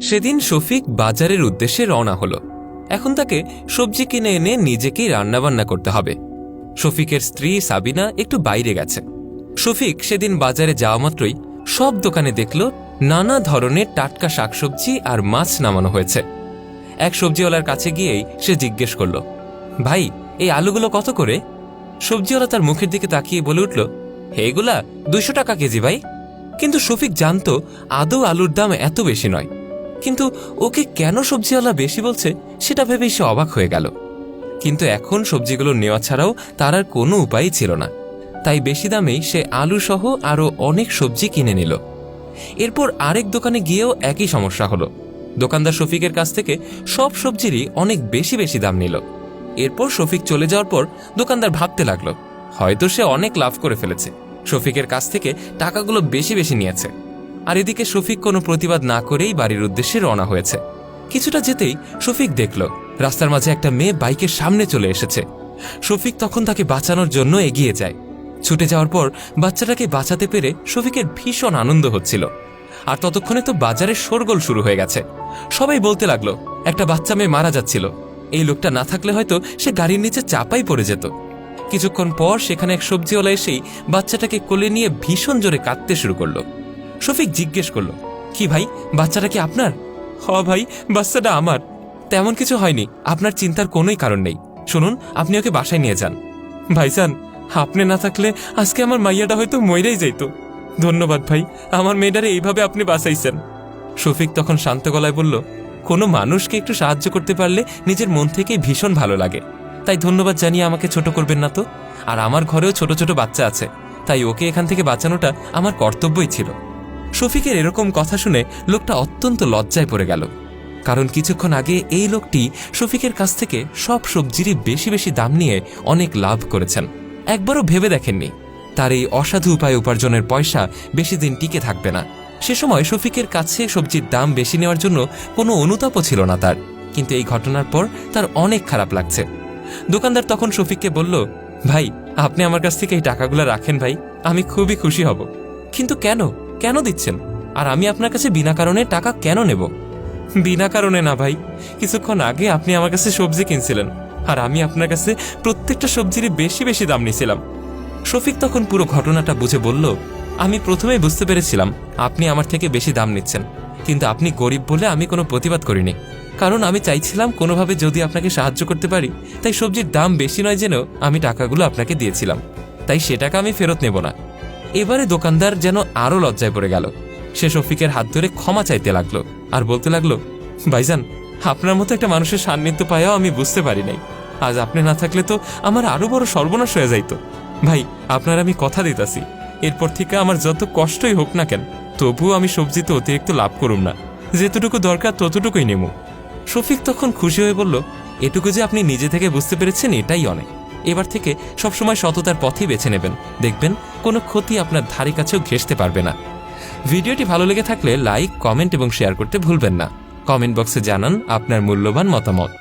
সেদিন শফিক বাজারের উদ্দেশ্যে রওনা হলো। এখন তাকে সবজি কিনে এনে নিজেকেই রান্নাবান্না করতে হবে। শফিকের স্ত্রী সাবিনা একটু বাইরে গেছে। শফিক সেদিন বাজারে যাওয়া মাত্রই সব দোকানে দেখল নানা ধরনের টাটকা শাকসবজি আর মাছ নামানো হয়েছে। এক সবজিওয়ালার কাছে গিয়েই সে জিজ্ঞেস করল, ভাই, এই আলুগুলো কত করে? সবজিওয়ালা তার মুখের দিকে তাকিয়ে বলে উঠল, এগুলা 200 টাকা কেজি ভাই। কিন্তু শফিক জানত আদৌ আলুর দাম এত বেশি নয়, কিন্তু ওকে কেন সবজিওয়ালা বেশি বলছে সেটা ভেবেই সে অবাক হয়ে গেল। কিন্তু এখন সবজিগুলো নেওয়া ছাড়াও তার আর কোনো উপায়ই ছিল না, তাই বেশি দামেই সে আলু সহ আরও অনেক সবজি কিনে নিল। এরপর আরেক দোকানে গিয়েও একই সমস্যা হলো। দোকানদার শফিকের কাছ থেকে সব সবজিরই অনেক বেশি বেশি দাম নিল। এরপর শফিক চলে যাওয়ার পর দোকানদার ভাবতে লাগলো, হয়তো সে অনেক লাভ করে ফেলেছে, শফিকের কাছ থেকে টাকাগুলো বেশি বেশি নিয়েছে। আর এদিকে শফিক কোনো প্রতিবাদ না করেই বাড়ির উদ্দেশ্যে রওনা হয়েছে। কিছুটা যেতেই শফিক দেখল রাস্তার মাঝে একটা মেয়ে বাইকের সামনে চলে এসেছে। শফিক তখন তাকে বাঁচানোর জন্য এগিয়ে যায়। ছুটে যাওয়ার পর বাচ্চাটাকে বাঁচাতে পেরে শফিকের ভীষণ আনন্দ হচ্ছিল। আর ততক্ষণে তো বাজারে শোরগোল শুরু হয়ে গেছে। সবাই বলতে লাগলো একটা বাচ্চা মেয়ে মারা যাচ্ছিল, এই লোকটা না থাকলে হয়তো সে গাড়ির নিচে চাপাই পড়ে যেত। কিছুক্ষণ পর সেখানে এক সবজিওয়ালা এসেই বাচ্চাটাকে কোলে নিয়ে ভীষণ জোরে কাঁদতে শুরু করলো। শফিক জিজ্ঞেস করলো, কি ভাই, বাচ্চাটা কি আপনার? হ ভাই, বাচ্চাটা আমার। তেমন কিছু হয়নি, আপনার চিন্তার কোনোই কারণ নেই। শুনুন, আপনি ওকে বাসায় নিয়ে যান। ভাইজান, আপনি না থাকলে আজকে আমার মাইয়াটা হয়তো মইরেই যাইত। ধন্যবাদ ভাই, আমার মেয়েটারে এইভাবে আপনি বাঁচাইছেন। শফিক তখন শান্ত গলায় বলল, কোনো মানুষকে একটু সাহায্য করতে পারলে নিজের মন থেকেই ভীষণ ভালো লাগে, তাই ধন্যবাদ জানিয়ে আমাকে ছোট করবেন না তো। আর আমার ঘরেও ছোট ছোট বাচ্চা আছে, তাই ওকে এখান থেকে বাঁচানোটা আমার কর্তব্যই ছিল। শফিকের এরকম কথা শুনে লোকটা অত্যন্ত লজ্জায় পড়ে গেল, কারণ কিছুক্ষণ আগে এই লোকটি শফিকের কাছ থেকে সব সবজিরই বেশি বেশি দাম নিয়ে অনেক লাভ করেছেন। একবারও ভেবে দেখেননি তার এই অসাধু উপায়ে উপার্জনের পয়সা বেশি দিন টিকে থাকবে না। সে সময় শফিকের কাছে সবজির দাম বেশি নেওয়ার জন্য কোনো অনুতাপও ছিল না তার, কিন্তু এই ঘটনার পর তার অনেক খারাপ লাগছে। দোকানদার তখন শফিককে বলল, ভাই, আপনি আমার কাছ থেকে এই টাকাগুলো রাখেন ভাই, আমি খুবই খুশি হব। কিন্তু কেন কেন দিচ্ছেন? আর আমি আপনার কাছে বিনা কারণে টাকা কেন নেব? বিনা কারণে না ভাই, কিছুক্ষণ আগে আপনি আমার কাছে সবজি কিনছিলেন, আর আমি আপনার কাছে প্রত্যেকটা সবজিরই বেশি বেশি দাম নিয়েছিলাম। শফিক তখন পুরো ঘটনাটা বুঝে বলল, আমি প্রথমেই বুঝতে পেরেছিলাম আপনি আমার থেকে বেশি দাম নিচ্ছেন, কিন্তু আপনি গরিব বলে আমি কোনো প্রতিবাদ করিনি, কারণ আমি চাইছিলাম কোনোভাবে যদি আপনাকে সাহায্য করতে পারি, তাই সবজির দাম বেশি নয় জেনেও আমি টাকাগুলো আপনাকে দিয়েছিলাম, তাই সে টাকা আমি ফেরত নেব না। এবারে দোকানদার যেন আরও লজ্জায় পড়ে গেল। সে শফিকের হাত ধরে ক্ষমা চাইতে লাগলো আর বলতে লাগলো, ভাইজান, আপনার মতো একটা মানুষের সান্নিধ্য পায়াও আমি বুঝতে পারি নাই, আজ আপনি না থাকলে তো আমার আরো বড় সর্বনাশ হয়ে যাইত। ভাই, আপনার আমি কথা দিতাছি, এরপর থেকে আমার যত কষ্টই হোক না কেন, তবুও আমি সবজিতে অতিরিক্ত লাভ করুম না, যেতটুকু দরকার ততটুকুই নেব। শফিক তখন খুশি হয়ে বলল, এটুকু যে আপনি নিজে থেকে বুঝতে পেরেছেন এটাই অনেক। এবার থেকে সবসময় সততার পথই বেছে নেবেন, দেখবেন কোনো ক্ষতি আপনার ধারে কাছেও ঘেঁষতে পারবে না। ভিডিওটি ভালো লেগে থাকলে লাইক, কমেন্ট এবং শেয়ার করতে ভুলবেন না। কমেন্ট বক্সে জানান আপনার মূল্যবান মতামত।